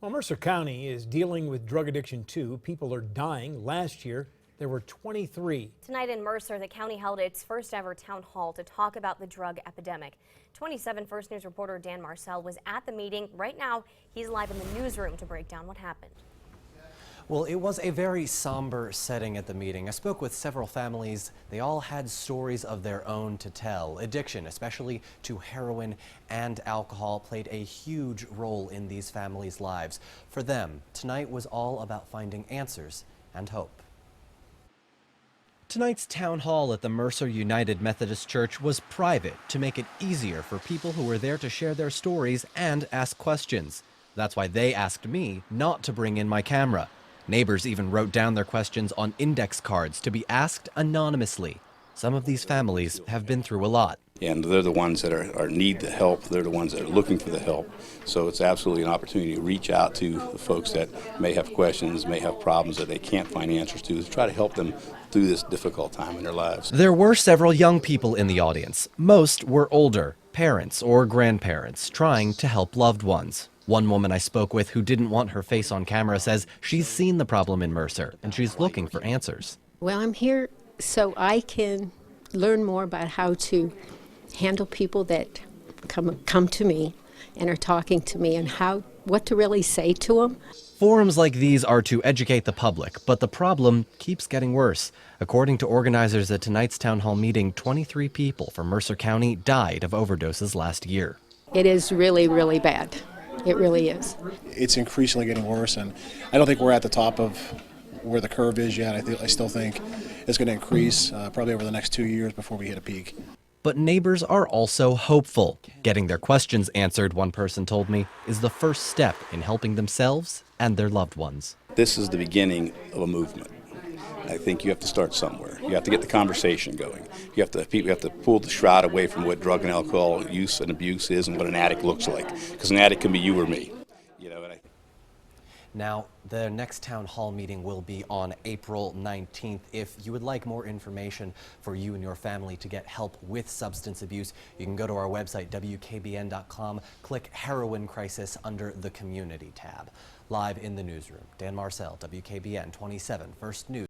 Well, Mercer County is dealing with drug addiction too. People are dying. Last year, there were 23. Tonight in Mercer, the county held its first ever town hall to talk about the drug epidemic. 27 First News reporter Dan Marcel was at the meeting. Right now, he's live in the newsroom to break down what happened. Well, it was a very somber setting at the meeting. I spoke with several families. They all had stories of their own to tell. Addiction, especially to heroin and alcohol, played a huge role in these families' lives. For them, tonight was all about finding answers and hope. Tonight's town hall at the Mercer United Methodist Church was private to make it easier for people who were there to share their stories and ask questions. That's why they asked me not to bring in my camera. Neighbors even wrote down their questions on index cards to be asked anonymously. Some of these families have been through a lot. And they're the ones that are need the help. They're the ones that are looking for the help. So it's absolutely an opportunity to reach out to the folks that may have questions, may have problems that they can't find answers to try to help them through this difficult time in their lives. There were several young people in the audience. Most were older, parents or grandparents, trying to help loved ones. One woman I spoke with who didn't want her face on camera says she's seen the problem in Mercer and she's looking for answers. Well, I'm here so I can learn more about how to handle people that come to me and are talking to me and what to really say to them. Forums like these are to educate the public, but the problem keeps getting worse. According to organizers at tonight's town hall meeting, 23 people from Mercer County died of overdoses last year. It is really, really bad. It really is. It's increasingly getting worse, and I don't think we're at the top of where the curve is yet. I still think it's going to increase probably over the next 2 years before we hit a peak. But neighbors are also hopeful. Getting their questions answered, one person told me, is the first step in helping themselves and their loved ones. This is the beginning of a movement. I think you have to start somewhere. You have to get the conversation going. People have to pull the shroud away from what drug and alcohol use and abuse is and what an addict looks like. Because an addict can be you or me. Now, the next town hall meeting will be on April 19th. If you would like more information for you and your family to get help with substance abuse, you can go to our website, WKBN.com, click Heroin Crisis under the Community tab. Live in the newsroom, Dan Marcel, WKBN 27 First News.